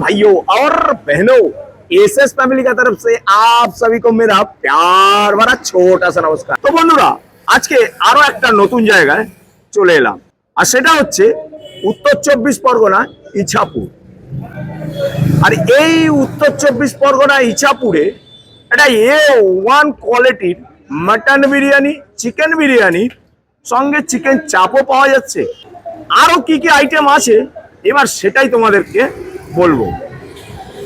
भाइयों और बहनों, एसएस फैमिली का तरफ से आप सभी को मेरा प्यार भरा छोटा सा नमस्कार। तो বন্ধুরা আজকে আরো একটা নতুন জায়গায় চলে এলাম, আর সেটা হচ্ছে উত্তর 24 পরগনা ইছাপুর। আর এই উত্তর 24 পরগনা ইছাপুরে একটা A1 কোয়ালিটির মটন বিরিয়ানি, চিকেন বিরিয়ানি সঙ্গে চিকেন চাপও পাওয়া যাচ্ছে। আরো কি কি আইটেম আছে এবার সেটাই তোমাদেরকে বলবো।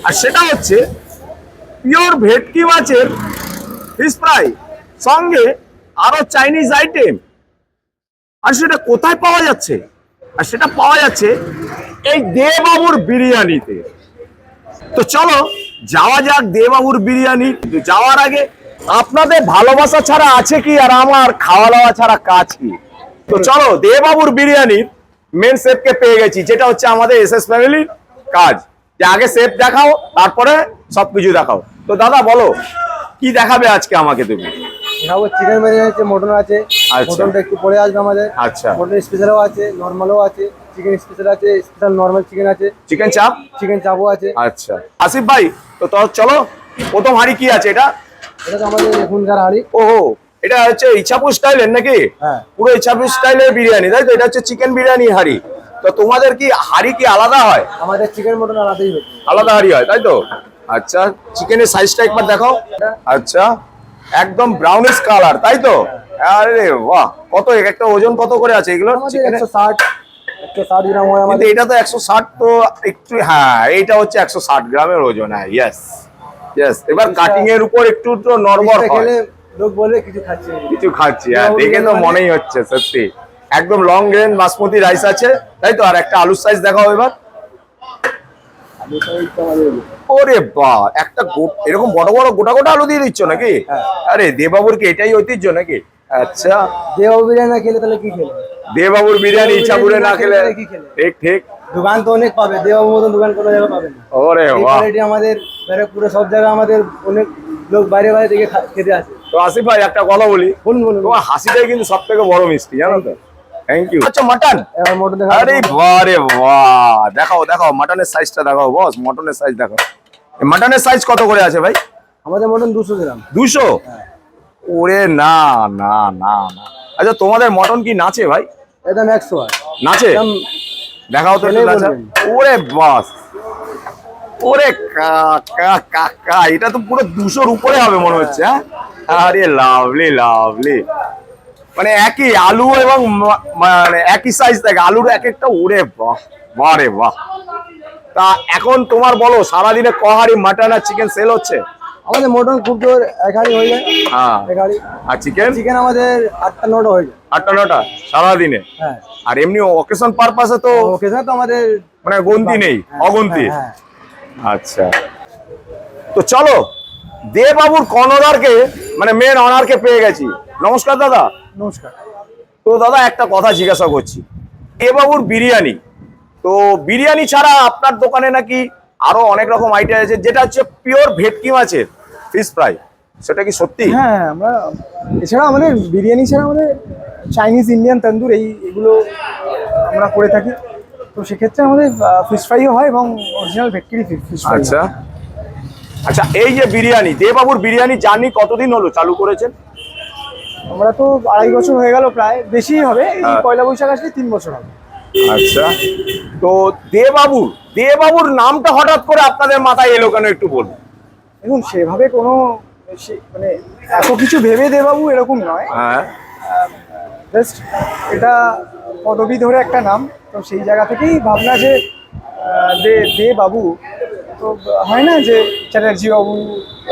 আর সেটা হচ্ছে পিওর ভেটকি মাছের ফিশ ফ্রাই সঙ্গে আরো চাইনিজ আইটেম। আর সেটা কোথায় পাওয়া যাচ্ছে? আর সেটা পাওয়া যাচ্ছে এই দেবাবুর বিরিয়ানিতে। তো চলো যাওয়া যাক দেবাবুর বিরিয়ানি। যাওয়ার আগে আপনাদের ভালোবাসা ছাড়া আছে কি, আর আমার খাওয়া দাওয়া ছাড়া কাজ কি? তো চলো দেবাবুর বিরিয়ানির মেন শেফকে পেয়ে গেছি, যেটা হচ্ছে আমাদের এসএস ফ্যামিলির কাজ, যে আগে শেফ দেখাও তারপরে সবকিছু দেখাও। তো দাদা বলো কি দেখাবে আজকে আমাকে তুমি? দেখাবো চিকেন বিরিয়ানি আছে, মটন আছে। মটনটা একটু পরে আসবে আমাদের। আচ্ছা, মটন স্পেশালও আছে, নরমালও আছে। চিকেন স্পেশাল আছে, স্পেশাল নরমাল চিকেন আছে, চিকেন চাপ, চিকেন চাপও আছে। আচ্ছা আসিফ ভাই, তো চলো প্রথম হাঁড়ি কি আছে এটা? এটা তো আমাদের এখনকার হাঁড়ি। ওহো, এটা হচ্ছে ইছাপুর স্টাইলের নাকি? হ্যাঁ, পুরো ইছাপুর স্টাইলের বিরিয়ানি, তাই তো? এটা হচ্ছে চিকেন বিরিয়ানি হাঁড়ি। তো তোমাদের কি হাঁড়ি কি আলাদা হয়? আমাদের চিকেন মটন আলাদাই হবে, আলাদা হাঁড়ি হয়, তাই তো? আচ্ছা, চিকেনের সাইজটা একবার দেখাও। আচ্ছা, একদম ব্রাউনিশ কালার, তাই তো? আরে বাহ, কত একটা ওজন কত করে আছে এগুলো? চিকেনের 160 গ্রাম হয় আমাদের। এটা তো 160, তো একটু হ্যাঁ, এইটা হচ্ছে 160 গ্রামের ওজন। হ্যাঁ, ইয়েস ইয়েস। এবার কাটিং এর উপর একটু তো নরমাল হয়, লোক বলে কিছু খাচ্ছি কিছু খাচ্ছি। হ্যাঁ, দেখে তো মনেই হচ্ছে সত্যি একদম লং রেঞ্জ বাসমতি রাইস আছে, তাই তো? আর একটা আলুর সাইজ দেখাও এবার। ওরে বাহ, একটা এরকম বড় বড় গোটা গোটা আলু দিয়ে দিচ্ছ নাকি? আরে দেবাবুর কি এটাই ঐতিহ্য নাকি? আচ্ছা, দেবাবুর বিরিয়ানি না খেলে তাহলে কি খেলে? দেবাবুর বিরিয়ানি ইছাপুরে না খেলে ঠিক ঠিক। দোকান তো অনেক পাবে, দেবাবুর মতন দোকান কোনো জায়গায় পাবে না। ওরে বাহ, আমাদের ব্যারাকপুরে সব জায়গায় আমাদের অনেক লোক বাইরে বাইরে থেকে খেতে আসে। তো আসিফ ভাই একটা কথা বলি, বলুন বলুন। তোমার হাসিটাই কিন্তু সব থেকে বড় মিষ্টি, জানো তো? Thank you. আচ্ছা, মাটন। এবার মটন দেখা। আরে বাহ রে বাহ, দেখাও দেখাও মাটনের সাইজটা দেখাও বস, মটনের সাইজ দেখাও। মাটনের সাইজ কত করে আছে ভাই? আমাদের মটন 200 গ্রাম। 200? ওরে না না না না। আচ্ছা, তোমাদের মটন কি নাচে ভাই? একদম 100 আর নাচে? দেখাও তো একটু নাচা। ওরে বাস, ওরে কাকা কাকা, এটা তো পুরো 200-র উপরে হবে মনে হচ্ছে। হ্যাঁ, আরে লাভলি লাভলি। মানে একই আলু এবং মানে একই সাইজ থাকে আলুর এক একটা। ওরে বাহ, বাহ রে বাহ। তা এখন তোমার বলো, সারাদিনে ক হাঁড়ি মাটন আর চিকেন সেল হচ্ছে? আমাদের মটন খুব জোর 1 হাঁড়ি হয়ে যায়। হ্যাঁ, 1 হাঁড়ি। আর চিকেন? চিকেন আমাদের 8টা-9টা হয়ে যায়। 8টা-9টা সারাদিনে? হ্যাঁ। আর এমনি অকেশন পারপাসে তো ওকেশন তো আমাদের মানে গন্তি নেই, অগন্তি। হ্যাঁ। আচ্ছা, তো চলো দেবাবুর কর্ণধারকে মানে মেন অনারকে পেয়ে গেছি। নমস্কার দাদা। নমস্কার। তো দাদা একটা কথা জিজ্ঞাসা করছি, দেবাবুর বিরিয়ানি, তো বিরিয়ানি ছাড়া আপনার দোকানে নাকি আরো অনেক রকম আইটেম আছে, যেটা হচ্ছে পিওর ভেটকি মাছের ফিশ ফ্রাই, সেটা কি সত্যি? হ্যাঁ, আমরা এছাড়া আমাদের বিরিয়ানি ছাড়া আমাদের চাইনিজ, ইন্ডিয়ান, তন্দুর এইগুলো আমরা করে থাকি। তো সেক্ষেত্রে আমাদের ফিশ ফ্রাইও হয় এবং অরিজিনাল ভেটকিরই ফিশ ফ্রাই। আচ্ছা আচ্ছা, এই যে বিরিয়ানি, দেবাবুর বিরিয়ানি জার্নি কতদিন হলো চালু করেছেন? আমরা তো 2.5 বছর হয়ে গেল, প্রায় বেশি হবে। এই পয়লা বৈশাখ আসলে 3 বছর হবে। আচ্ছা, তো দেবাবুর নামটা হঠাৎ করে আপনাদের মাথায় এলো কেন একটু বলুন? দেখুন, সেভাবে কোনো মানে এত কিছু ভেবে দেবাবু এরকম নয়। হ্যাঁ, জাস্ট এটা পদবি ধরে একটা নাম, তো সেই জায়গা থেকেই ভাবনা যে দেবাবু তো হয় না যে চ্যাটার্জি বাবু,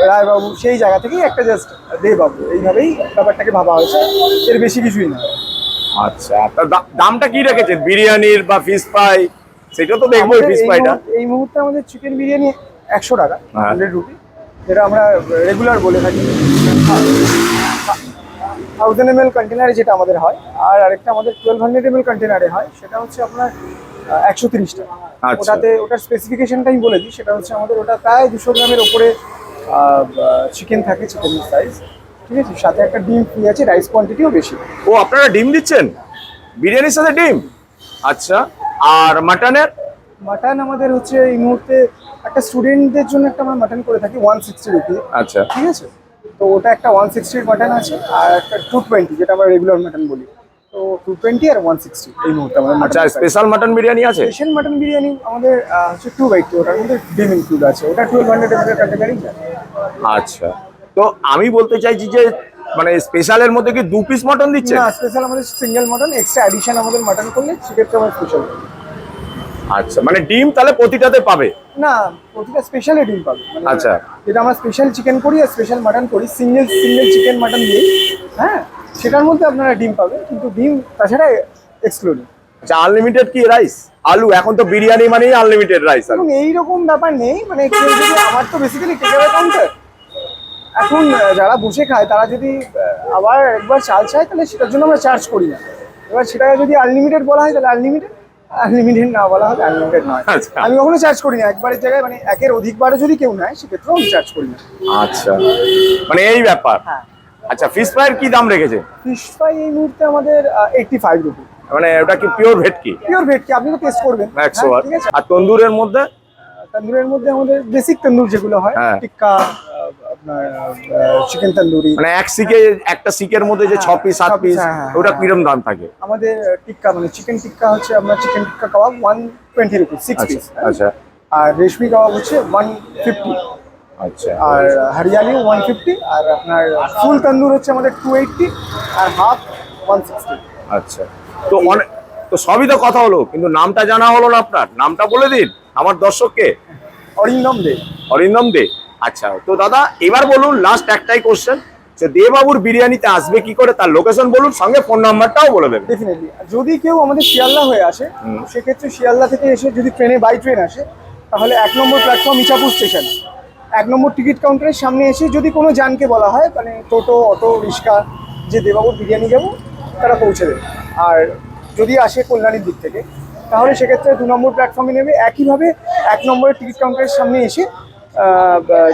রায় বাবু, সেই জায়গা থেকেই একটা জাস্ট দেবাবু, এইভাবেই ব্যাপারটাকে ভাবা হয়েছে, এর বেশি কিছুই না। আচ্ছা, তা দামটা কি রেখেছেন বিরিয়ানির বা ফিশ ফ্রাই? সেটা তো দেখবো ফিশ ফ্রাইটা। এই মুহূর্তে আমাদের চিকেন বিরিয়ানি 100 টাকা, 100 রুপি, যেটা আমরা রেগুলার বলে থাকি। 1000 ml কন্টেনারে যেটা আমাদের হয়, আর আরেকটা আমাদের 1200 ml কন্টেনারে হয়, সেটা হচ্ছে আপনার 130 টাকা। ওটাতে ওটার স্পেসিফিকেশনটা আমি বলে দিই, সেটা হচ্ছে আমাদের ওটা প্রায় 200 গ্রামের ওপরে চিকেন থাকে, চিকেনের সাইজ, ঠিক আছে? সাথে একটা ডিম ফ্রি আছে, রাইস কোয়ান্টিটিও বেশি। ও, আপনারা ডিম দিচ্ছেন বিরিয়ানির সাথে? ডিম, আচ্ছা। আর মাটনের? মাটন আমাদের হচ্ছে এই মুহূর্তে একটা স্টুডেন্টদের জন্য একটা আমরা মাটন করে থাকি 160 রুপি। আচ্ছা ঠিক আছে, তো ওটা একটা 160 মাটন আছে, আর একটা 220 যেটা আমরা রেগুলার মাটন বলি। তো 220 আর 160 এই মুহূর্তে আমাদের আচ্ছা, স্পেশাল মাটন বিরিয়ানি আছে? স্পেশাল মাটন বিরিয়ানি আমাদের হচ্ছে 2/2, ওটার মধ্যে ডিম ইনক্লুড আছে, ওটা 1200 ml ক্যাটাগরি। আচ্ছা, তো আমি বলতে চাইছি যে মানে স্পেশালের মধ্যে কি 2 পিস মটন দিচ্ছে? না, স্পেশাল আমাদের সিঙ্গেল মাটন, এক্সট্রা অ্যাডিশন আমাদের মাটন করলে সেক্ষেত্রে আমার স্পেশাল। আচ্ছা, মানে ডিম তাহলে প্রতিটাতে পাবে? না, প্রতিটা স্পেশালে ডিম পাবে। আচ্ছা। যেটা আমরা স্পেশাল চিকেন করি আর স্পেশাল মাটন করি, সিঙ্গেল চিকেন মাটন দিই, হ্যাঁ, সেটার মধ্যে আপনারা ডিম পাবেন, কিন্তু ডিম তাছাড়া এক্সক্লুডিং। আচ্ছা, আনলিমিটেড কি রাইস আলু? এখন তো বিরিয়ানি মানেই আনলিমিটেড রাইস। এবং এইরকম ব্যাপার নেই, মানে কেউ যদি, আমার তো বেসিক্যালি টেকঅ্যাওয়ে কাউন্টার, এখন যারা বসে খায় তারা যদি আবার একবার চাল চায় তাহলে সেটার জন্য আমরা চার্জ করি না। এবার সেটাকে যদি আনলিমিটেড বলা হয় তাহলে আনলিমিটেড, আনলিমিটেড না বলা হয় আনলিমিটেড নয়। আচ্ছা। আমি কখনো চার্জ করি না, একবারের জায়গায় মানে একের অধিকবারও যদি কেউ নেয় সেক্ষেত্রেও আমি চার্জ করি না। আচ্ছা, মানে এই ব্যাপার। হ্যাঁ। আচ্ছা, ফিশ ফ্রাইয়ের কি দাম রেখেছে? ফিশ ফ্রাই এই মুহূর্তে আমাদের 85 রুপি। মানে ওটা কি পিওর ভেটকি? পিওর ভেটকি, আপনি তো টেস্ট করবেন। 100 হ্যাঁ, ঠিক আছে। আর তন্দুরের মধ্যে? তন্দুরের মধ্যে আমাদের বেসিক তন্দুর যেগুলো হয়, হ্যাঁ। টিক্কা, আপনার চিকেন তন্দুরি, মানে একটা সিকের মধ্যে যে 6 পিস 7 পিস, হ্যাঁ, ওটা কিরকম দাম থাকে? আমাদের টিক্কা মানে চিকেন টিক্কা হচ্ছে, আমরা চিকেন টিক্কা কাবাব 120 রুপি 6 আচ্ছা পিস। আচ্ছা আর রেশমি কাবাব হচ্ছে 150, আচ্ছা। আর হরিয়ালি 150, আর আপনার ফুল তন্দুর হচ্ছে আমাদের 280, আর হাফ 160। আচ্ছা, তো অনেক, তো সবই তো কথা হলো, কিন্তু নামটা জানা হলো না আপনার। নামটা বলে দিন আমার দর্শককে। অরিন্দম দে। অরিন্দম দে। আচ্ছা, তো দাদা এবার বলুন, লাস্ট একটাই কোশ্চেন, যে দেবাবুর বিরিয়ানিতে আসবে কি করে, তার লোকেশন বলুন, সঙ্গে ফোন নাম্বারটাও বলে দেবেন। ডেফিনেটলি, যদি কেউ আমাদের শিয়ালদা হয়ে আসে, সেক্ষেত্রে শিয়ালদা থেকে এসে যদি বাই ট্রেন আসে, তাহলে 1 নম্বর প্ল্যাটফর্ম ইচাপুর স্টেশন, 1 নম্বর টিকিট কাউন্টারের সামনে এসে যদি কোনো জানকে বলা হয়, মানে টোটো, অটো, রিক্সা, যে দেবাবুর বিরিয়ানি যাবো, তারা পৌঁছে দেবে। আর যদি আসে কল্যাণীর দিক থেকে, তাহলে সেক্ষেত্রে 2 নম্বর প্ল্যাটফর্মে নেবে। একইভাবে 1 নম্বরের টিকিট কাউন্টারের সামনে এসে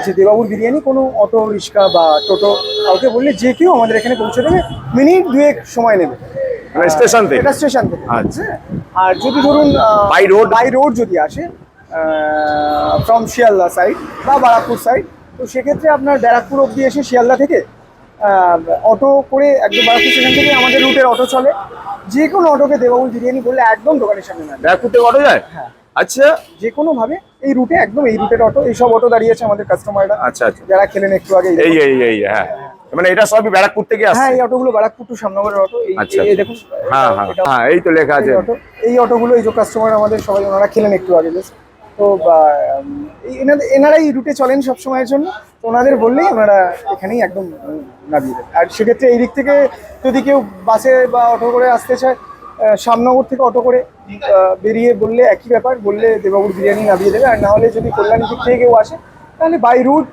যে দেবাবুর বিরিয়ানি, কোনো অটো, রিক্সা বা টোটো কাউকে বললে যে কেউ আমাদের এখানে পৌঁছে দেবে, মিনিট 2 সময় নেবে। মানে স্টেশন থেকে? এটা স্টেশন থেকে। আচ্ছা। হ্যাঁ। আর যদি ধরুন বাই রোড যদি আসে ফ্রম শিয়ালদা সাইড বা বারাকপুর সাইড, তো সেক্ষেত্রে আপনার ব্যারাকপুর অবধি এসে শিয়ালদা থেকে অটো করে একদম বারাকপুর স্টেশন থেকে আমাদের রুটের অটো চলে, যে কোনো অটোকে দেবাবুর বিরিয়ানি বললে একদম দোকানের সামনে না। ব্যারাকপুর থেকে অটো যায়? হ্যাঁ। আচ্ছা যে কোনো ভাবে এই রুটে, একদম এই রুটের অটো, এইসব অটো দাঁড়িয়েছে আমাদের কাস্টমাররা। আচ্ছা আচ্ছা, যারা খেলেন একটু আগে, এই হ্যাঁ, মানে এটা সবই ব্যারাকপুর থেকে আসছে? হ্যাঁ, এই অটোগুলো বারাকপুর টু শ্যামনগরের অটো। আচ্ছা। এই দেখুন, হ্যাঁ হ্যাঁ হ্যাঁ, এই তো লেখা আছে। এই অটোগুলো, এই যে কাস্টমার আমাদের সবাই, ওনারা খেলেন একটু আগে just। তো এনারা এই রুটে চলেন সব সময়ের জন্য, তো ওনাদের বললেই ওনারা এখানেই একদম নামিয়ে দেন। আর সেক্ষেত্রে এই দিক থেকে যদি কেউ বাসে বা অটো করে আসতে চায়, শ্যামনগর থেকে অটো করে বেরিয়ে বললে একই ব্যাপার, বললে দেবাবুর বিরিয়ানি নামিয়ে দেবে। আর না হলে যদি কল্যাণী দিক থেকে কেউ আসে, তাহলে বাই রুট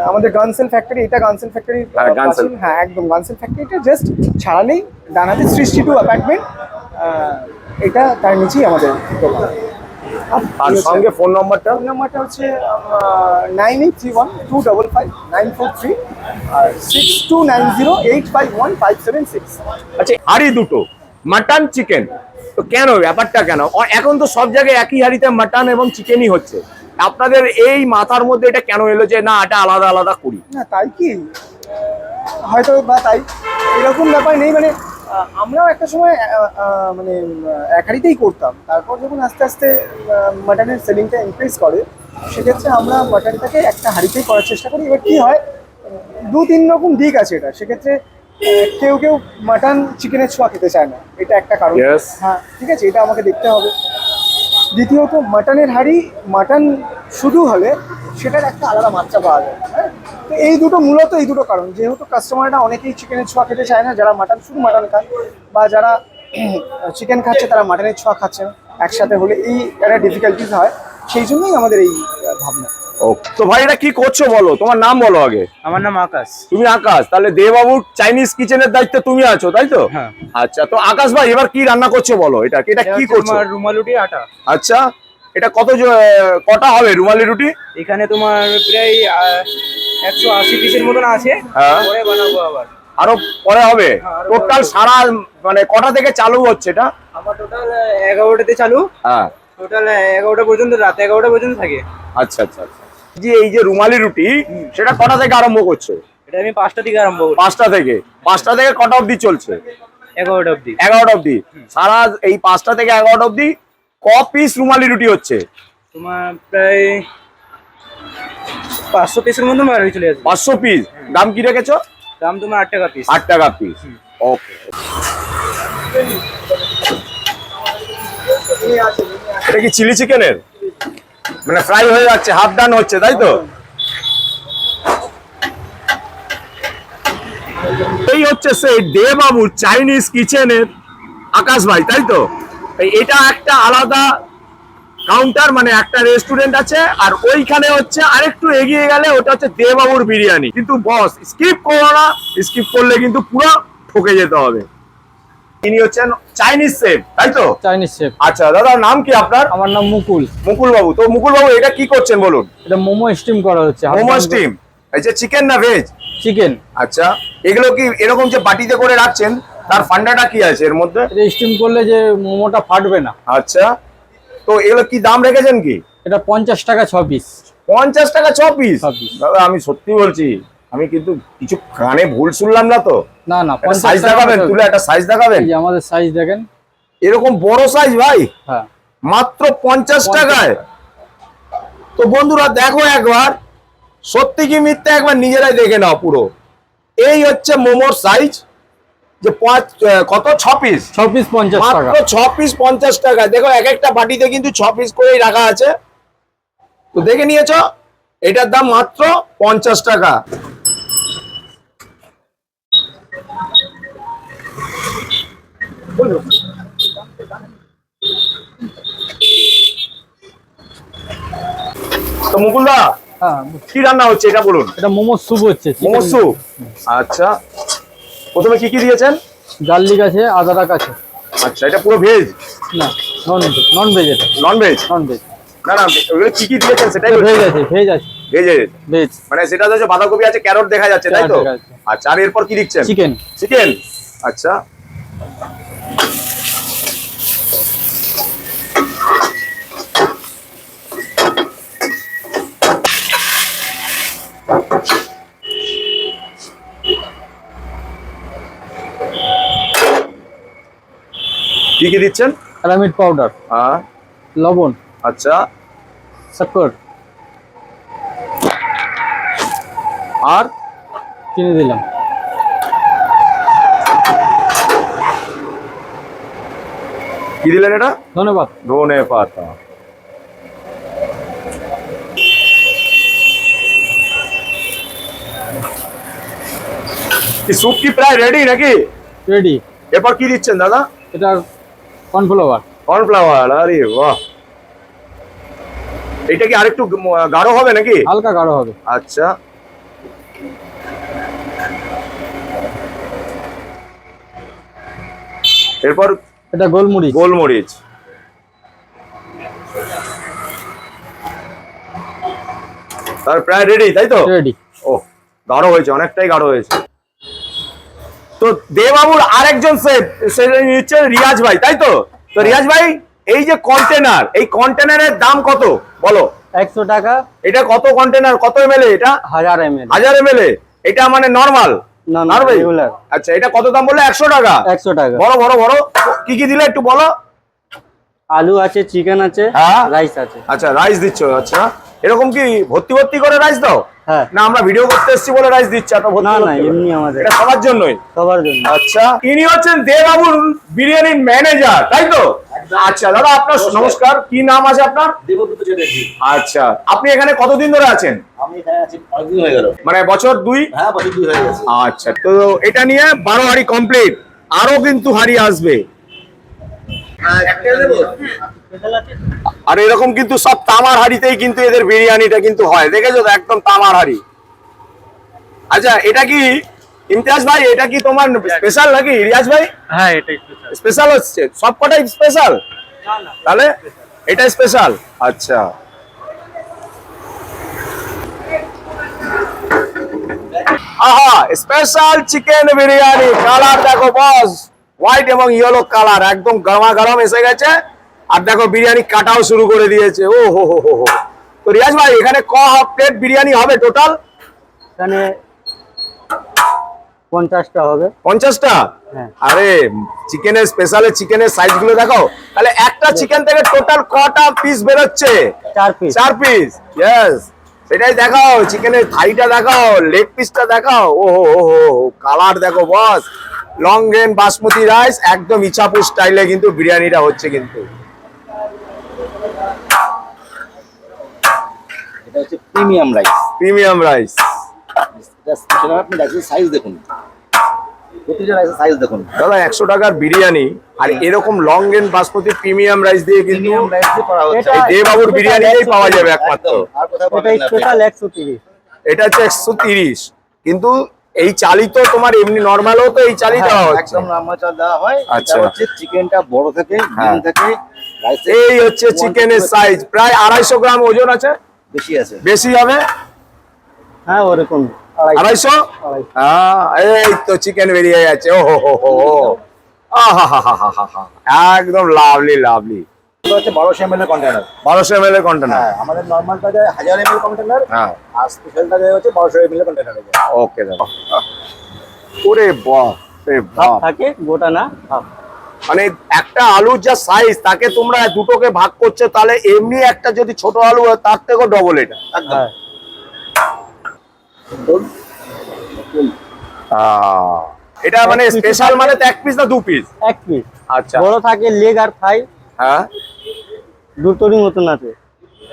আমাদের গানসেল ফ্যাক্টরি, এটা গানসেল ফ্যাক্টরি, হ্যাঁ একদম গানসেল ফ্যাক্টরিটা জাস্ট ছাড়ালেই ডান হাতে সৃষ্টি টু অ্যাপার্টমেন্ট, এটা তার নিচেই আমাদের দোকান। আর সঙ্গে ফোন নাম্বারটা? ফোন নাম্বারটা হচ্ছে 9831255943 আর 6290851576। আচ্ছা, হাড়ি দুটো মাটন চিকেন, তো কেন ব্যাপারটা কেন? এখন তো সব জায়গায় একই হাড়িতে মাটন এবং চিকেনই হচ্ছে, আপনাদের এই মাথার মধ্যে এটা কেন এলো যে না এটা আলাদা আলাদা করি? না, তাই কি হয়তো বা তাই, এরকম ব্যাপার নেই। মানে আমরাও একটা সময় মানে এক হাঁড়িতেই করতাম, তারপর যখন আস্তে আস্তে মাটনের সেলিংটা ইনক্রিজ করে, সেক্ষেত্রে আমরা মাটনটাকে একটা হাঁড়িতেই করার চেষ্টা করি। এবার কি হয়, 2-3 রকম দিক আছে এটা। সেক্ষেত্রে কেউ কেউ মাটন চিকেনের ছোঁয়া খেতে চায় না, এটা একটা কারণ। হ্যাঁ, ঠিক আছে, এটা আমাকে দেখতে হবে। দ্বিতীয়ত, মাটনের হাঁড়ি মাটন শুধু হলে সেটার একটা আলাদা মাত্রা পাওয়া যায়। হ্যাঁ, তো এই দুটো কারণ। যেহেতু কাস্টমাররা অনেকেই চিকেনের ছোঁয়া খেতে চায় না, যারা মাটন শুধু মাটন খায়, বা যারা চিকেন খাচ্ছে তারা মাটনের ছোঁয়া খাচ্ছে না, একসাথে হলে এই একটা ডিফিকাল্টিস হয়। সেই জন্যই আমাদের এই ভাবনা। ও, তো ভাই এটা কি করছো বলো, তোমার নাম বলো আগে। আমার নাম আকাশ। তুমি আকাশ, তাহলে দেবাবুর চাইনিজ কিচেনের দায়িত্বে তুমি আছো, তাই তো? হ্যাঁ। আচ্ছা, তো আকাশ ভাই এবার কি রান্না করছো বলো, এটা কি করছো? তোমার রুমালি রুটি আটা। আচ্ছা, এটা কটা হবে রুমালি রুটি? এখানে তোমার প্রায় 180 পিসের মতন আছে। হ্যাঁ। পরে বানাবো আবার। আরো পরে হবে? হ্যাঁ, টোটাল সারা মানে কটা থেকে চালু হচ্ছে এটা? আমার টোটাল 11টাতে চালু। হ্যাঁ। টোটাল 11টা পর্যন্ত, রাত 11টা পর্যন্ত থাকে। আচ্ছা আচ্ছা আচ্ছা। যে এই যে রুমালি রুটি সেটা কটা থেকে আরম্ভ করছো? এটা আমি 5টা থেকে আরম্ভ করি। 5টা থেকে? 5টা থেকে কটা অবধি চলছে? 11টা অবধি। 11টা অবধি। সারা এই 5টা থেকে 11টা অবধি ক পিস রুমালি রুটি হচ্ছে? তোমার প্রায় 500 পিসের মতো বাড়ি চলে যাচ্ছে। 500 পিস। দাম কি রেখেছো? দাম তোমার 8 টাকা পিস। 8 টাকা পিস। ওকে। এটা কি চিলি চিকেনের? মানে ফ্রাই হয়ে যাচ্ছে, হাফ ডান হচ্ছে, তাই তো? এই হচ্ছে সেই দেবাবুর চাইনিজ কিচেনের আকাশ ভাই, তাই তো? এটা একটা আলাদা কাউন্টার, মানে একটা রেস্টুরেন্ট আছে, আর ওইখানে হচ্ছে আরেকটু এগিয়ে গেলে ওটা হচ্ছে দেবাবুর বিরিয়ানি। কিন্তু বস স্কিপ করো না, স্কিপ করলে কিন্তু পুরো ঠকে যেতে হবে। ইনি হচ্ছেন চাইনিজ শেফ, তাই তো? Chinese chef. আচ্ছা দাদা, নাম কি আপনার? আমার নাম মুকুল। মুকুল বাবু। তো মুকুল বাবু, এটা কি করছেন বলুন? এটা মোমো স্টিম করা হচ্ছে। মোমো স্টিম। এই যে চিকেন না ভেজ? চিকেন। আচ্ছা, এগুলো কি এরকম যে বাটিতে করে রাখছেন, তার ফান্ডাটা কি আছে এর মধ্যে? এটা স্টিম করলে যে মোমোটা ফাটবে না। আচ্ছা, তো এগুলো কি দাম রেখেছেন কি? এটা 50 টাকা 6 পিস। 50 টাকা 6 পিস? 6 পিস। দাদা আমি সত্যি বলছি, আমি কিন্তু কিছু কানে ভুল শুনলাম না তো? না না, একটা সাইজ দেখাবেন? তুলে একটা সাইজ দেখাবেন? এই যে আমাদের সাইজ দেখেন, এরকম বড় সাইজ ভাই, হ্যাঁ, মাত্র 50 টাকায়। তো বন্ধুরা দেখো একবার, সত্যি কি মিথ্যা একবার নিজেরাই দেখে নাও পুরো। এই হচ্ছে মোমোর সাইজ, যে কত 6 পিস? 6 পিস 50 টাকা। মাত্র 6 পিস 50 টাকা। দেখো এক একটা বাটিতে কিন্তু 6 পিস করেই রাখা আছে। তো দেখে নিয়েছো, এটার দাম মাত্র 50 টাকা। তো মুকুলদা, হ্যাঁ, কি রান্না হচ্ছে এটা বলুন? এটা মোমো স্যুপ হচ্ছে। মোমো স্যুপ। আচ্ছা, প্রথমে কি কি দিয়েছেন? গার্লিক আছে, আদারাক আছে। আচ্ছা, এটা পুরো ভেজ? না, নন ভেজ। এটা নন ভেজ? Non veg. না না, ওগুলো কি কি দিয়েছেন সেটাই বলছি। ভেজ আছে, ভেজ আছে। ভেজ? ভেজ মানে সেটা হচ্ছে বাঁধাকপি আছে, ক্যারট দেখা যাচ্ছে, তাই তো? ক্যারট দেখা যাচ্ছে। আচ্ছা, আর এরপর কি দিচ্ছেন? চিকেন। চিকেন। আচ্ছা, কি কি দিচ্ছেন? অ্যারামিড পাউডার, হ্যাঁ। লবণ, আচ্ছা, শক্কর, আর চিনি দিলাম। কি দিলেন এটা? ধন্যবাদ। ধনে পাতা। কি স্যুপ কি প্রায় রেডি নাকি? রেডি। এরপর কি দিচ্ছেন দাদা? এটা কর্নফ্লাওয়ার। কর্নফ্লাওয়ার। আরে বাহ, এটা কি আরেকটু গাঢ় হবে নাকি? হালকা গাঢ় হবে। আচ্ছা, এরপর? এটা গোলমরিচ। গোলমরিচ। তার প্রায় রেডি, তাই তো? রেডি। ও, গাঢ় হয়েছে, অনেকটাই গাঢ় হয়েছে। তো দেবাবুর আরেকজন শেফ, সে হচ্ছে রিয়াজ ভাই, তাই তো? তো রিয়াজ ভাই, এই যে কন্টেনার, এই কন্টেনারের দাম কত বলো? 100 টাকা। এটা কত কন্টেনার, কত ml এটা? 1000 ml। 1000 ml? এটা মানে নরমাল? না, নরমাল। রেগুলার। আচ্ছা, এটা কত দাম বললে? 100 টাকা। 100 টাকা। বড় বড় বড় কি কি দিলে একটু বলো? আলু আছে, চিকেন আছে, হ্যাঁ, রাইস আছে। আচ্ছা, রাইস দিচ্ছ। আচ্ছা, এরকম কি ভর্তি ভর্তি করে রাইস দাও? হ্যাঁ। না আমরা ভিডিও করতে এসেছি বলে রাইস দিচ্ছ এত ভর্তি? না না, ভর্তি করে? এমনি আমাদের এটা সবার জন্যই? সবার জন্য। আচ্ছা, ইনি হচ্ছেন দেবাবুর বিরিয়ানির ম্যানেজার, তাই তো? আচ্ছা দাদা, আপনার নমস্কার, কি নাম আছে আপনার? দেবব্রত চ্যাটার্জি। আচ্ছা, আপনি এখানে কতদিন ধরে আছেন? আমি এখানে আছি অনেকদিন হয়ে গেল। মানে বছর 2? হ্যাঁ, বছর 2 হয়ে গেছে। আচ্ছা, তো এটা নিয়ে 12 হাঁড়ি কমপ্লিট, আরো কিন্তু হাঁড়ি আসবে। আর এরকম কিন্তু সব তামার হাঁড়িতেই কিন্তু এদের বিরিয়ানিটা কিন্তু হয়, দেখেছো তো? একদম তামার হাঁড়ি। আচ্ছা, এটা কি ইমতিয়াজ ভাই, এটা কি তোমার স্পেশাল নাকি রিয়াজ ভাই? হ্যাঁ, এটাই স্পেশাল হচ্ছে, সবকটাই স্পেশাল? তাহলে এটা স্পেশাল। আচ্ছা, আহা, স্পেশাল চিকেন বিরিয়ানি। কালার দেখো বস, হোয়াইট এবং ইয়েলো কালার, একদম গরমা গরম এসে গেছে। আর দেখো বিরিয়ানি কাটাও শুরু করে দিয়েছে। ও হো হো হো হো। তো রিয়াজ ভাই এখানে প্লেট বিরিয়ানি হবে টোটাল? এখানে 50টা হবে। 50টা? হ্যাঁ। আরে চিকেনের স্পেশালে চিকেনের সাইজ গুলো দেখো, তাহলে একটা চিকেন থেকে টোটাল কটা পিস বেরোচ্ছে? 4 পিস। 4 পিস। ইয়েস, সেটাই দেখাও। চিকেনের থাইটা দেখাও, লেগ পিসটা দেখাও। ও হো হো হো, কালার দেখো বস। লং গ্রেন বাসমতি রাইস, একদম ইছাপুর স্টাইলে কিন্তু বিরিয়ানিটা হচ্ছে কিন্তু। এটা হচ্ছে প্রিমিয়াম রাইস। Premium rice. সেটা আপনি রাইসের সাইজ দেখুন, প্রতিটা রাইসের সাইজ দেখুন। দাদা 100 টাকার বিরিয়ানি আর এরকম long grain basmati premium rice দিয়ে কিন্তু প্রিমিয়াম রাইস দিয়ে করা হচ্ছে। এই দেবাবুর বিরিয়ানিতেই পাওয়া যাবে একমাত্র। আর কোথাও এটা পাবেন না আপনি। স্পেশাল 130। এটা হচ্ছে 130, কিন্তু এই চালই তো তোমার এমনি নরমালও তো এই চালই দেওয়া হচ্ছে। একদম নরমাল চাল দেওয়া হয়। আচ্ছা। এটা হচ্ছে চিকেনটা বড় থাকে, হ্যাঁ। ডিম থাকে, রাইস এই হচ্ছে চিকেনের সাইজ, প্রায় 250 গ্রাম ওজন আছে। বেশি আছে। বেশি হবে? হ্যাঁ ওরকম 250? হ্যাঁ, এই তো চিকেন বেরিয়ে গেছে। ও হো হো হো হো। আহাহাহাহাহা। একদম লাভলি লাভলি। এটা হচ্ছে 1200 ml এর কন্টেনার। 1200 ml এর কন্টেনার। হ্যাঁ, আমাদের নরমালটা যায় 1000 ml কন্টেনার, হ্যাঁ, আর স্পেশালটা যায় হচ্ছে 1200 ml কন্টেনারে যায়। ওকে দাদা। ওরে বাহ রে হাফ বাহ। থাকে, গোটা না হাফ। মানে একটা আলুর যা সাইজ তাকে তোমরা দুটোকে ভাগ করছো, তাহলে এমনি একটা যদি ছোট আলু হয় তার থেকেও ডবল এটা। একদম। হ্যাঁ এটা মানে স্পেশাল মানে তো 1 পিস না 2 পিস? 1 পিস। আচ্ছা। বড় থাকে লেগ আর থাই, হ্যাঁ, দুটোরই মতন আছে,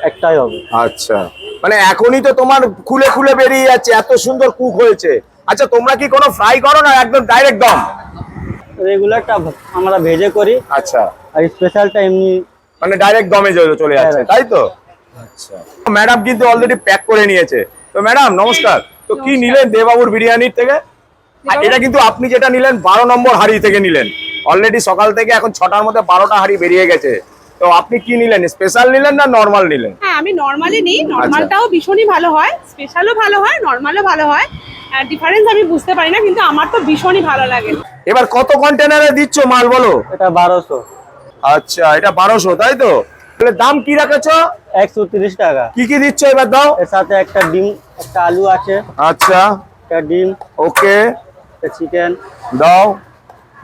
একটাই হবে। আচ্ছা। মানে এখনই তো তোমার খুলে খুলে বেরিয়ে যাচ্ছে, এত সুন্দর কুক হয়েছে। আচ্ছা, তোমরা কি কোনো ফ্রাই করো না একদম ডাইরেক্ট দম? রেগুলারটা আমরা ভেজে করি, আচ্ছা, আর স্পেশালটা এমনি। মানে ডাইরেক্ট দমে চলে যাচ্ছে, Direct। তাই তো? আচ্ছা। ম্যাডাম কিন্তু অলরেডি প্যাক করে নিয়েছে। তো ম্যাডাম নমস্কার। তো কি নিলেন দেবাবুর বিরিয়ানির থেকে? আর এটা কিন্তু আপনি যেটা নিলেন 12 নম্বর হাড়ি থেকে নিলেন। অলরেডি সকাল থেকে এখন 6টার মধ্যে 12টা হাড়ি বেরিয়ে গেছে। তো আপনি কি নিলেন, স্পেশাল নিলেন না নরমাল নিলেন? হ্যাঁ, আমি নরমালি নিই। নরমালটাও ভীষণই ভালো হয়, স্পেশালও ভালো হয়, নরমালও ভালো হয়। ডিফারেন্স আমি বুঝতে পারি না, কিন্তু আমার তো ভীষণই ভালো লাগে। এবার কত কন্টেনারে দিচ্ছ মাল বলো? এটা 1200। আচ্ছা, এটা 1200 তাই তো? তাহলে দাম কি রাখেছো? 130 টাকা। কি কি দিচ্ছ এবার দাও? এর সাথে একটা ডিম, একটা আলু আছে, আচ্ছা, একটা ডিম, ওকে, একটা চিকেন। দাও।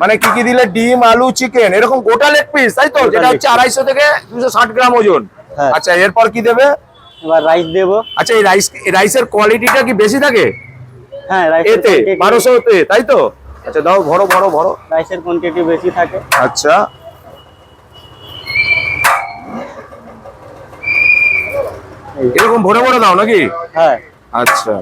মানে কি কি দিলে? ডিম, আলু, চিকেন, এরকম গোটা লেগ পিস তাই তো? গোটা যেটা leg হচ্ছে piece। 250 থেকে 260 গ্রাম ওজন। হ্যাঁ। আচ্ছা, এরপর কি দেবে? এবার রাইস দেবো। আচ্ছা, এই রাইসের কোয়ালিটিটা কি বেশি থাকে হ্যাঁ, এতে 1200 তে, তাই তো? আচ্ছা, দাও, ভরো ভরো ভরো। রাইসের কোয়ান্টিটি বেশি থাকে। আচ্ছা, এরকম ভরে ভরে দাও নাকি? হ্যাঁ, আচ্ছা,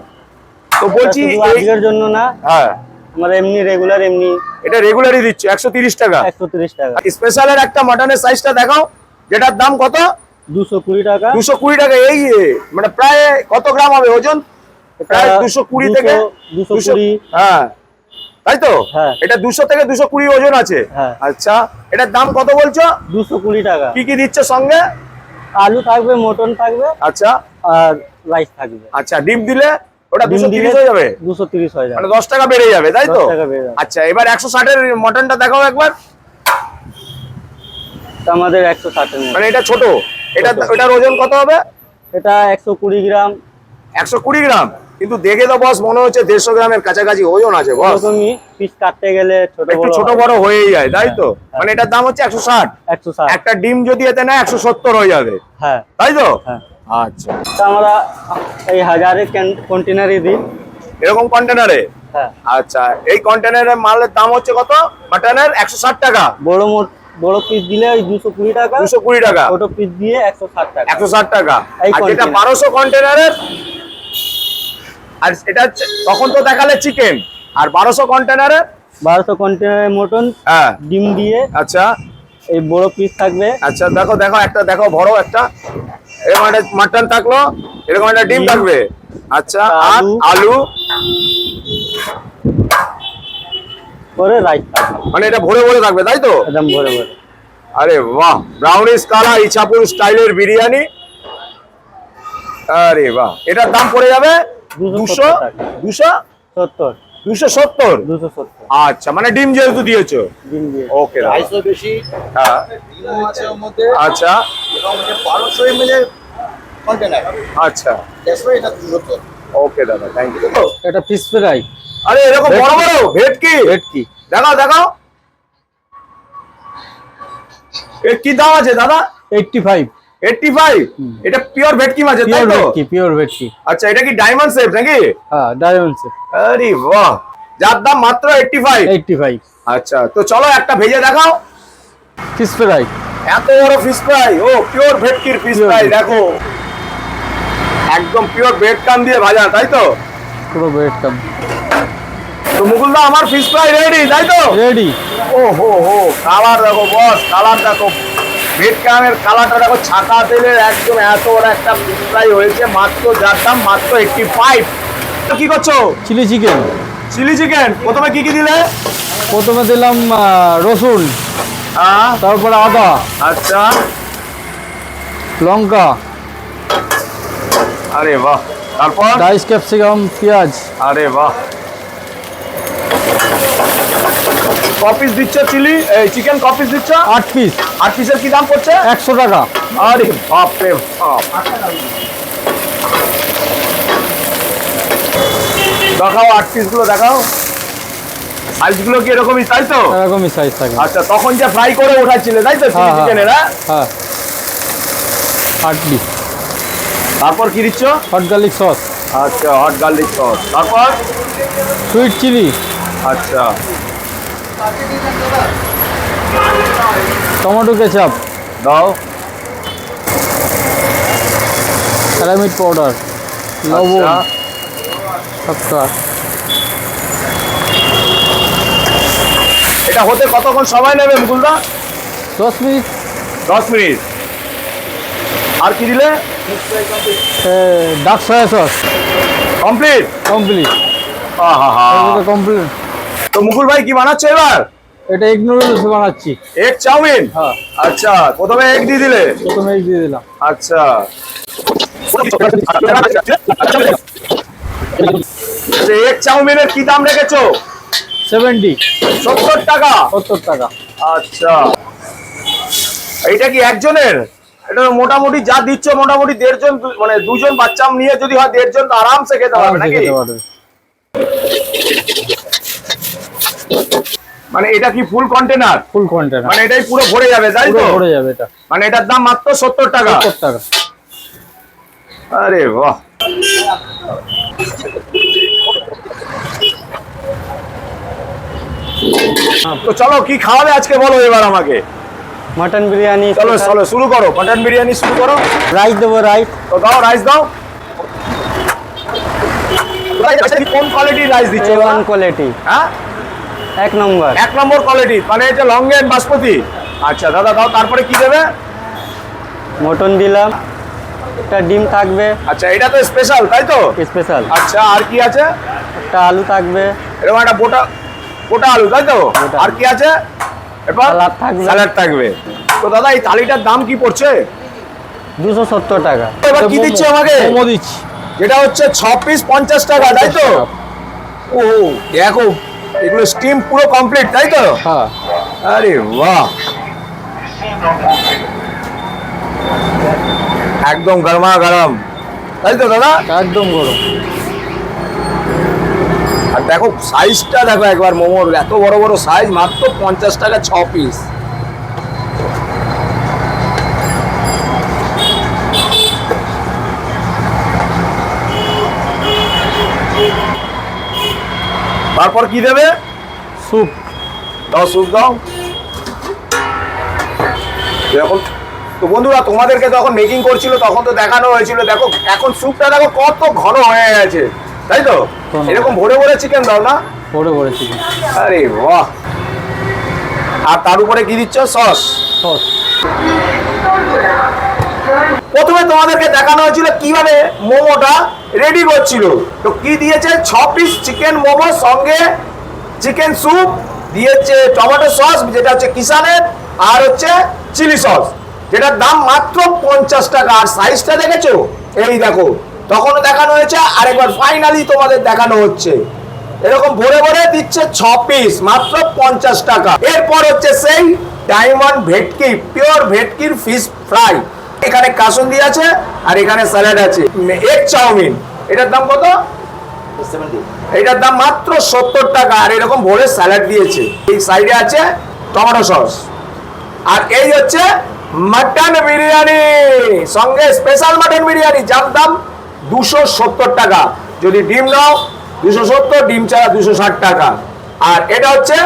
তো এটা বলছি শুধু আজকের জন্য না, হ্যাঁ, আমরা এমনি রেগুলার এমনি এটা রেগুলারই দিচ্ছ 130 টাকা। 130 টাকা। স্পেশালের একটা মাটনের সাইজটা দেখাও, যেটার দাম কত? 220 টাকা। 220 টাকা। এই মানে প্রায় কত গ্রাম হবে ওজন? প্রায় 220 থেকে 220। হ্যাঁ, তাই তো? হ্যাঁ। এটা 200 থেকে 220 ওজন আছে। হ্যাঁ। আচ্ছা, এটার দাম কত বলছো? 220 টাকা। কি কি দিচ্ছে সঙ্গে? আলু থাকবে, মটন থাকবে, আচ্ছা, আর রাইস থাকবে। আচ্ছা, ডিম দিলে ওটা ডিম 230 দিলে হয়ে যাবে? 230 হয়ে যাবে। মানে 10 টাকা বেড়ে যাবে, তাই তো? 10 টাকা বেড়ে যাবে। আচ্ছা, এবার 160 এর মটনটা দেখাও একবার। তো আমাদের 160 এর মতো। মানে এটা ছোট, এটা ছোট। এটার ওজন কত হবে? এটা 120 গ্রাম। 120 গ্রাম, কিন্তু দেখে তো বস মনে হচ্ছে 150 গ্রামের কাছাকাছি ওজন আছে বস। এরকমই পিস কাটতে গেলে ছোট একটু বড় ছোট হয়। বড় হয়েই যায়, তাই তো? হ্যাঁ। মানে এটার দাম হচ্ছে 160। 160। একটা ডিম যদি এতে নেয় 170 হয়ে যাবে, হ্যাঁ তাই তো? হ্যাঁ। আচ্ছা, তো আমরা এই 1000 কন্টেনারই দিই। এরকম কন্টেনারে? হ্যাঁ, আচ্ছা, এই কন্টেনারের মালের দাম হচ্ছে কত? মাটনের 160 টাকা। বড় পিস দিলে ওই 220 টাকা। 220 টাকা। ছোট পিস দিয়ে 160 টাকা। 160 টাকা। এই আর যেটা container। 1200 কন্টেনারের, আর এটা হচ্ছে তখন তো দেখালে চিকেন, আর 1200 কন্টেনারের 1200 কন্টেনারের মটন, হ্যাঁ, ডিম দিয়ে আচ্ছা এই বড় পিস থাকবে। আচ্ছা, দেখো দেখো একটা দেখো, বড় একটা এরকম একটা মাটন থাকলো, এরকম একটা ডিম ডিম, থাকবে। আচ্ছা, আর আলু, আলু, করে রাইস থাকবে, মানে এটা ভরে ভরে থাকবে, তাই তো? একদম ভরে ভরে। আরে বাহ, ব্রাউনিশ কালার ইছাপুর স্টাইলের বিরিয়ানি। আরে বাহ, এটার দাম পড়ে যাবে 270 টাকা। 270 270? 270 আচ্ছা, মানে ডিম যেহেতু দিয়েছো। ডিম দিয়ে। ওকে দাদা। রাইসও বেশি, হ্যাঁ, ডিমও আছে ওর মধ্যে, আচ্ছা এবং 1200 ml এর কন্টেনার। আচ্ছা, দ্যাটস ওয়াই এটা 270। ওকে দাদা, থ্যাংক ইউ। এটা ফিশ ফ্রাই। আরে এরকম বড় বড় ভেটকি, ভেটকি দেখাও দেখাও। এর কি দাম আছে দাদা? 85। 85? এটা পিওর ভেটকি মাছ, তাই পিওর তো? ভেটকি, পিওর ভেটকি। আচ্ছা, এটা কি ডায়মন্ড শেপ নাকি? হ্যাঁ, ডায়মন্ড শেপ। আরে বাহ, যার দাম মাত্র 85। 85। আচ্ছা, তো চলো একটা ভেজে দেখাও। Fish fry. এত বড় ফিশ ফ্রাই, ও পিওর ভেটকির ফিশ Pure ফ্রাই, ভেটকি। দেখো একদম পিওর ব্রেড কাম দিয়ে ভাজা, তাই তো? পুরো ব্রেড কাম। তো মুকুলদা, আমার ফিশ ফ্রাই রেডি, তাই তো? রেডি। ও হো হো, কালার দেখো বস, কালার দেখো, ব্রেড কামের কালারটা দেখো, ছাকা তেলের একদম এত বড় একটা ফিশ ফ্রাই হয়েছে, মাত্র যার দাম মাত্র 85। কি করছো? Chilli chicken. চিলি চিকেন, প্রথমে কি কি দিলে? প্রথমে দিলাম রসুন, হ্যাঁ, তারপরে আদা, আচ্ছা, লঙ্কা, আরে বাহ, তারপর? ডাইস ক্যাপসিকাম, পেঁয়াজ। আরে বাহ, কপিস দিচ্ছ চিলি, এই চিকেন কপিস দিচ্ছ? 8 পিস। 8 পিসের কি দাম পড়ছে? 100 টাকা। আরে বাপ রে বাপ। দেখাও 8 পিস গুলো, দেখাও সাইজ গুলো কি এরকমই, তাই তো? এরকমই সাইজ থাকে। আচ্ছা, তখন যে ফ্রাই করে ওঠাচ্ছিলে, তাই তো চিলি হ্যাঁ, চিকেনের? হ্যাঁ 8 পিস। তারপর কি দিচ্ছ? হট গার্লিক সস, আচ্ছা, হট গার্লিক সস, তারপর? সুইট চিলি, আচ্ছা, টমেটো কেচাপ, দাও, ক্যারামিড পাউডার, লবণ, আচ্ছা, সবটা। এটা হতে কতক্ষণ সময় নেবে মুকুলদা? 10 মিনিট। 10 মিনিট। আর কি দিলে? Dark soya sauce. Complete? Complete. আহা, কমপ্লিট। তো মুকুল ভাই কি বানাচ্ছে এবার? এটা এগ নুডলস বানাচ্ছি। Egg chow mein? হ্যাঁ। আচ্ছা, প্রথমে এগ দিয়ে দিলে? প্রথমে এগ দিয়ে দিলাম। আচ্ছা, এগ চাউমিনের কি দাম রেখেছো? 70। 70 টাকা? 70 টাকা। আচ্ছা, এইটা কি একজনের? এটা মোটামুটি যা দিচ্ছ, মোটামুটি 1.5 জন, মানে 2 জন বাচ্চা নিয়ে যদি হয় 1.5 জন তো আরামসে খেতে পারবে আরামসে নাকি? খেতে পারবে। মানে এটা কি ফুল কন্টেনার? ফুল কন্টেনার। মানে এটাই পুরো ভরে যাবে, তাই তো? পুরো ভরে যাবে এটা। মানে এটার দাম মাত্র 70 টাকা? 70 টাকা। আরে বাহ, তো চলো কি খাওয়াবে আজকে বলো এবার আমাকে। মটন বিরিয়ানি। চলো চলো শুরু করো, মটন বিরিয়ানি শুরু করো। রাইস দেবো, রাইস। তো দাও, রাইস দাও। কোন কোয়ালিটির রাইস দিচ্ছ? A1 quality. হ্যাঁ, 1 নম্বর। 1 নম্বর কোয়ালিটি, মানে এটা লংগেন বাসমতি। আচ্ছা দাদা, দাও, তারপরে কি দেবে? মটন দিলাম, একটা ডিম থাকবে। আচ্ছা, এটা তো স্পেশাল, তাই তো? স্পেশাল। আচ্ছা, আর কি আছে? একটা আলু থাকবে। এরকম একটা গোটা আলু, তাই তো? গোটা আর কি আছে? এরপর সালাদ থাকবে। স্যালাড থাকবে। তো দাদা, এই থালিটার দাম কি পড়ছে? 270 টাকা। এবার কি দিচ্ছে আমাকে? মোমো দিচ্ছি। যেটা হচ্ছে 6 পিস 50 টাকা, তাই তো? ও দেখো, এগুলো স্টিম পুরো কমপ্লিট, তাই তো? হ্যাঁ। আরে বাহ, একদম গরমা গরম, তাই তো দাদা? একদম গরম। আর দেখো সাইজটা দেখো একবার, মোমোর এত বড় বড় সাইজ, মাত্র 50 টাকা 6 পিস। তারপর কি দেবে? স্যুপ দাও, স্যুপ দাও। দেখো তো বন্ধুরা, তোমাদেরকে যখন মেকিং করছিল তখন তো দেখানো হয়েছিল, দেখো এখন স্যুপটা দেখো কত ঘন হয়ে গেছে, তাই তো? এরকম ভরে ভরে চিকেন দাও না? ভরে ভরে চিকেন। আরে বাহ, আর তার উপরে কি দিচ্ছ? সস। সস। প্রথমে তোমাদেরকে দেখানো হয়েছিল কিভাবে মোমোটা রেডি করছিল। তো কি দিয়েছে? 6 পিস চিকেন মোমো, সঙ্গে চিকেন স্যুপ দিয়েছে, টমেটো সস যেটা হচ্ছে কিষানের, আর হচ্ছে চিলি সস, যেটার দাম মাত্র 50 টাকা। আর সাইজটা দেখেছো? এই দেখো, তখনও দেখানো হয়েছে, আর একবার ফাইনালি তোমাদের দেখানো হচ্ছে। এরকম ভরে ভরে দিচ্ছে 6 পিস মাত্র 50 টাকা। এরপর হচ্ছে সেই ডায়মন্ড ভেটকি, পিওর ভেটকির ফিশ ফ্রাই। এখানে কাসুন্দি আছে আর এখানে স্যালাড আছে। এগ চাউমিন, এটার দাম কত? 70। এটার দাম মাত্র 70 টাকা। আর এরকম ভরে স্যালাড দিয়েছে। এই সাইডে আছে টমেটো সস। আর এই হচ্ছে মাটন বিরিয়ানি, সঙ্গে স্পেশাল মাটন বিরিয়ানি, যার দাম 270 টাকা। যদি ডিম নাও 270, ডিম ছাড়া 260 টাকা। আর এটা হচ্ছে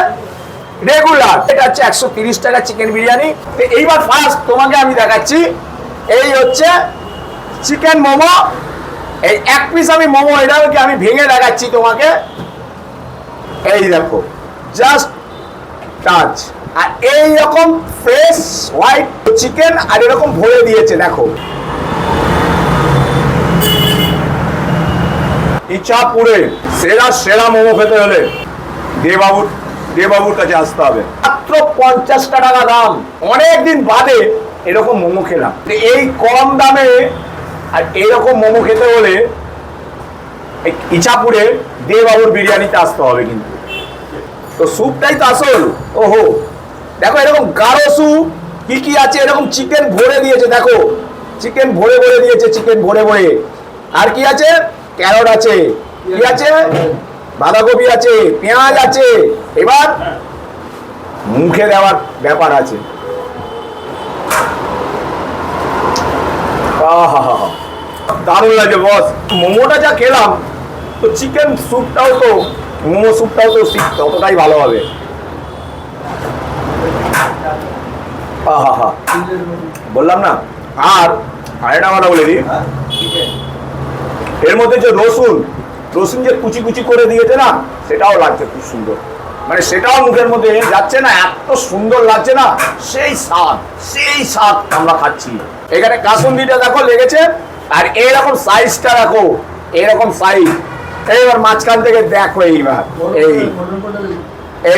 রেগুলার, এটা হচ্ছে 130 টাকা চিকেন বিরিয়ানি। তো এইবার ফার্স্ট তোমাকে আমি দেখাচ্ছি, এই হচ্ছে চিকেন মোমো। এই এক পিস আমি মোমো, এটাকে আমি ভেঙে দেখাচ্ছি তোমাকে। এই দেখো, জাস্ট টাচ। আর এইরকম ফ্রেশ হোয়াইট চিকেন আর এরকম ভরে দিয়েছে, দেখো। ইচ্ছাপুরে সেরা সেরা মোমো খেতে হলে দেবাবুর কাছে আসতে হবে। মাত্র 50 টাকা দাম। অনেকদিন বাদে এরকম মোমো খেলাম। এই কম দামে আর এইরকম মোমো খেতে হলে ইচ্ছাপুরে দেবাবুর বিরিয়ানিতে আসতে হবে। কিন্তু তো স্যুপটাই তো আসল। ওহো, দেখো এরকম গাঢ় স্যুপ। কি কি আছে, এরকম চিকেন ভরে দিয়েছে, দেখো চিকেন ভরে ভরে দিয়েছে, চিকেন ভরে ভরে। আর কি আছে? ক্যারট আছে, কি আছে? বাঁধাকপি আছে, পেঁয়াজ আছে। এবার মুখে দেওয়ার ব্যাপার আছে। দারুণ লাগে বস। মোমোটা যা খেলাম, তো চিকেন স্যুপটাও তো, মোমো স্যুপটাও তো ততটাই ভালো হবে। বললাম না। আর আরেকটা কথা বলে দিই, এর মধ্যে যে রসুন যে কুচি কুচি করে দিয়েছে না, সেটাও লাগছে খুব সুন্দর। মানে সেটাও মুখের মধ্যে যাচ্ছে না, এত সুন্দর লাগছে না। সেই স্বাদ আমরা খাচ্ছি। এখানে কাসুন্দিটা দেখো লেগেছে। আর এইরকম সাইজটা দেখো, এইরকম সাইজ। এইবার মাঝখান থেকে দেখো, এইবার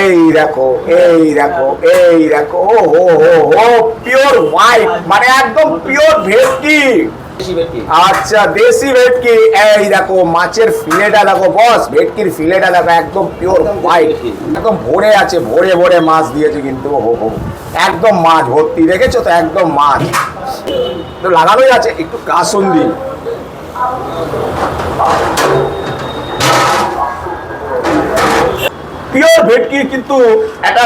এই দেখো, এই দেখো, ও পিওর হোয়াইট, মানে একদম পিওর ভেটকি। আচ্ছা, দেশি ভেটকি। এই দেখো মাছের ফিলেটা দেখো বস, ভেটকির ফিলেটা দেখো, একদম পিওর হোয়াইট, একদম ভরে আছে, ভরে ভরে মাছ দিয়েছে কিন্তু। একদম মাছ ভর্তি, দেখেছো তো, একদম মাছ তো লাগানোই আছে। একটু কাসুন্দি, পিওর ভেটকি, কিন্তু একটা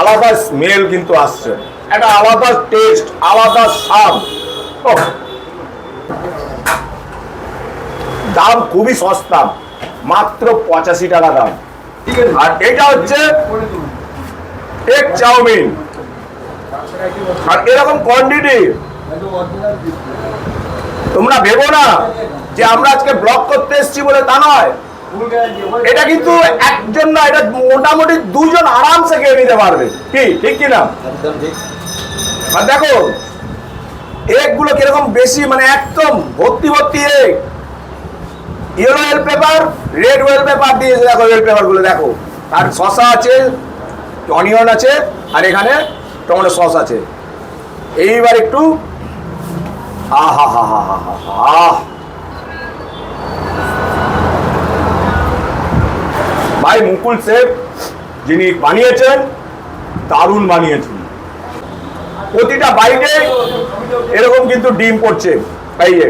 আলাদা স্মেল কিন্তু আসছে, একটা আলাদা টেস্ট, আলাদা স্বাদ। দাম খুবই সস্তা, মাত্র 85 টাকা দাম। আর এটা হচ্ছে এগ চাউমিন। আর এরকম কোয়ান্টিটি তোমরা ভেবো না যে আমরা আজকে ব্লগ করতে এসেছি বলে, তা নয়। এটা কিন্তু একজন না, এটা মোটামুটি 2 জন আরামসে খেয়ে নিতে পারবে। কি ঠিক কিনা? আর দেখো এগ গুলো কিরকম বেশি, মানে একদম ভর্তি ভর্তি egg. Yellow well paper, red well paper দিয়েছে, দেখো ওয়েল পেপার গুলো দেখো। আর শসা আছে, অনিয়ন আছে, আর এখানে টমেটো সস আছে। এইবার একটু আহা হা হা হা হা, ভাই মুকুল শেফ যিনি বানিয়েছেন, দারুণ বানিয়েছেন। প্রতিটা বাইটে এরকম কিন্তু ডিম পড়ছে, এই যে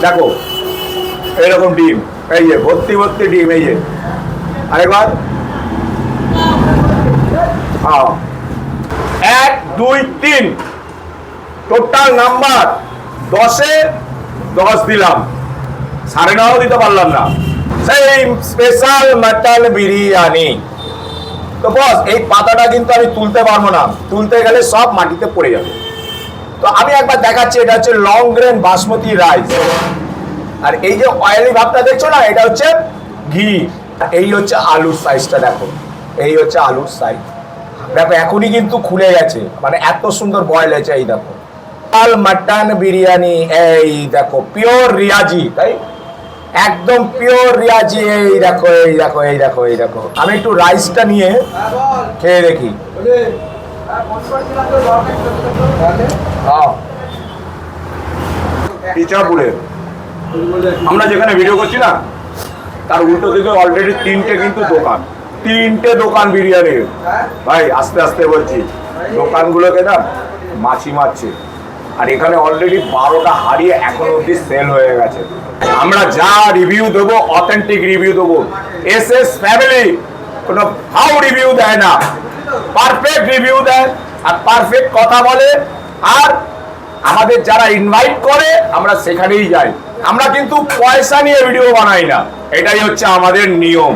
দেখো এরকম ডিম, এই যে ভর্তি ভর্তি ডিম, এই যে আরেকবার। 1 2 3 টোটাল নাম্বার 10-এ 10 দিলাম, 9.5 দিতে পারলাম না। সেই স্পেশাল মাটন বিরিয়ানি। তো বস, এই পাতাটা কিন্তু আমি তুলতে পারবো না, তুলতে গেলে সব মাটিতে পড়ে যাবে। তো আমি একবার দেখাচ্ছি, এটা হচ্ছে লং গ্রেন বাসমতি রাইস। আর এই যে অয়েলি ভাবটা দেখছো না, এটা হচ্ছে ঘি। এই হচ্ছে আলুর সাইজটা দেখো, এই হচ্ছে আলুর সাইজ দেখো, এখনই কিন্তু খুলে গেছে, মানে এত সুন্দর বয়েল হয়েছে। এই দেখো মাটন বিরিয়ানি, এই দেখো পিওর রিয়াজি, তাই একদম পিওর রিয়াজি। এই দেখো, এই দেখো, এই দেখো, এই দেখো। আমি একটু রাইসটা নিয়ে খেয়ে দেখি। ইচ্ছাপুরে আমরা যেখানে ভিডিও করছি না, তার উল্টো দিকে অলরেডি তিনটে কিন্তু দোকান, তিনটে দোকান বিরিয়ানির। ভাই আস্তে আস্তে বলছি, দোকানগুলোকে না মাছি মারছে। আর এখানে অলরেডি 12টা হারিয়ে এখন অব্দি সেল হয়ে গেছে। আমরা যা রিভিউ দেবো অথেন্টিক রিভিউ দেবো। এসএস ফ্যামিলি কোনো ফাউ রিভিউ দেয় না, পারফেক্ট রিভিউ দেয় আর পারফেক্ট কথা বলে। আর আমাদের যারা ইনভাইট করে আমরা সেখানেই যাই। আমরা কিন্তু পয়সা নিয়ে ভিডিও বানাই না, এটাই হচ্ছে আমাদের নিয়ম।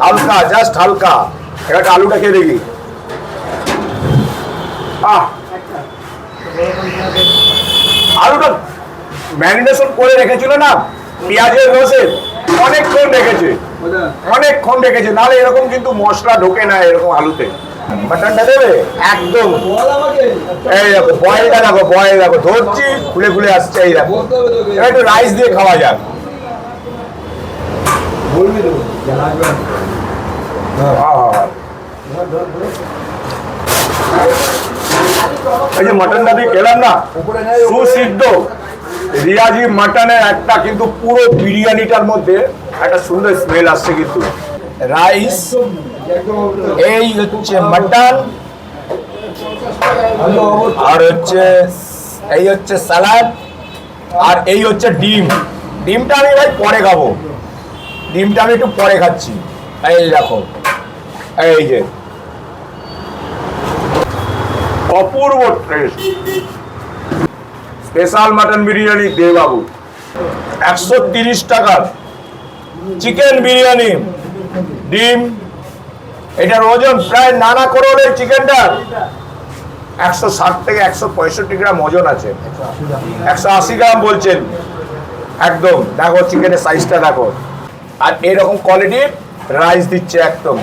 হালকা, জাস্ট হালকা। একটা আলুটা খেয়ে দেখি। আলুটা ম্যারিনেশন করে রেখেছিল না পেঁয়াজের রসে, অনেকক্ষণ রেখেছে, নাহলে এরকম কিন্তু মশলা ঢোকে না এরকম আলুতে। মাটনটা দেবে একদম। এই দেখো বয়েলটা দেখো, বয়েল দেখো, ধরছি খুলে খুলে আসছে। এই দেখো, এবার একটু রাইস দিয়ে খাওয়া যাক। এই যে মাটনটা দিয়ে খেলাম না, সুসিদ্ধ রিয়াজি মাটনের একটা কিন্তু পুরো বিরিয়ানিটার মধ্যে একটা সুন্দর স্মেল আসছে। কিন্তু রাইস, এই হচ্ছে মাটন, আর হচ্ছে এই হচ্ছে স্যালাড, আর এই হচ্ছে ডিম। ডিমটা আমি ভাই পরে খাবো, ডিমটা আমি একটু পরে খাচ্ছি। এই দেখো, এই যে অপূর্ব টেস্ট। স্পেশাল মাটন বিরিয়ানি দে বাবু, 130 টাকার চিকেন বিরিয়ানি, ডিম। এটার ওজন প্রায় নানা করোড়। এই চিকেনটার 160 থেকে 165 গ্রাম ওজন আছে, 180 গ্রাম বলছেন একদম। দেখো চিকেনের সাইজটা দেখো, আর এরকম কোয়ালিটির রাইস দিচ্ছে একদম,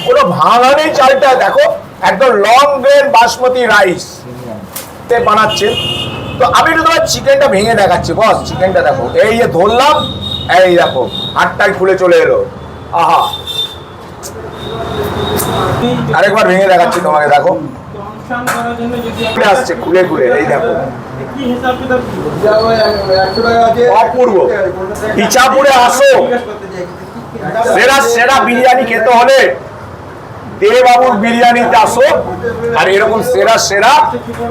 কোনো ভাঙা নেই চালটা। দেখো একদম লং গ্রেন বাসমতি রাইস বানাচ্ছে। তো আমি একটু তোমার চিকেনটা ভেঙে দেখাচ্ছি বস। চিকেনটা দেখো, এই যে ধরলাম, এই দেখো হাতটাই খুলে চলে এলো। আহা, আরেকবার ভেঙে দেখাচ্ছি তোমাকে, দেখো আসছে খুলে খুলে। এই দেখো অপূর্ব। ইছাপুরে আসো, সেরা সেরা বিরিয়ানি খেতে হলে দে বাবুর বিরিয়ানিতে আসো, আর এরকম সেরা সেরা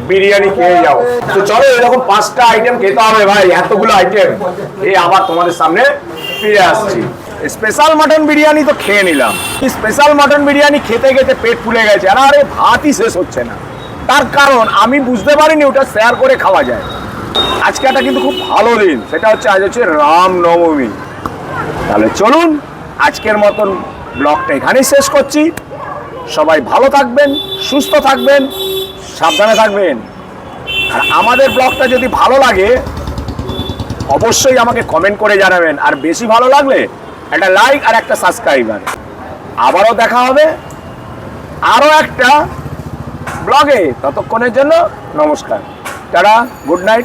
বিরিয়ানি খেয়ে যাও। তো চলো, এরকম 5টা আইটেম খেতে হবে ভাই, এতগুলো আইটেম। এই আবার তোমাদের সামনে ফিরে আসছি। স্পেশাল মাটন বিরিয়ানি তো খেয়ে নিলাম। স্পেশাল মাটন বিরিয়ানি খেতে খেতে পেট ফুলে গেছে, আর আরে ভাতই শেষ হচ্ছে না। তার কারণ আমি বুঝতে পারিনি ওটা শেয়ার করে খাওয়া যায়। আজকে একটা কিন্তু খুব ভালো দিন, সেটা হচ্ছে আজ হচ্ছে রামনবমী। তাহলে চলুন আজকের মতন ব্লগটা এখানেই শেষ করছি। সবাই ভালো থাকবেন, সুস্থ থাকবেন, সাবধানে থাকবেন। আর আমাদের ব্লগটা যদি ভালো লাগে অবশ্যই আমাকে কমেন্ট করে জানাবেন, আর বেশি ভালো লাগলে একটা লাইক আর একটা সাবস্ক্রাইবার। আবারও দেখা হবে আরও একটা ব্লগে, ততক্ষণের জন্য নমস্কার, টাটা, গুড নাইট।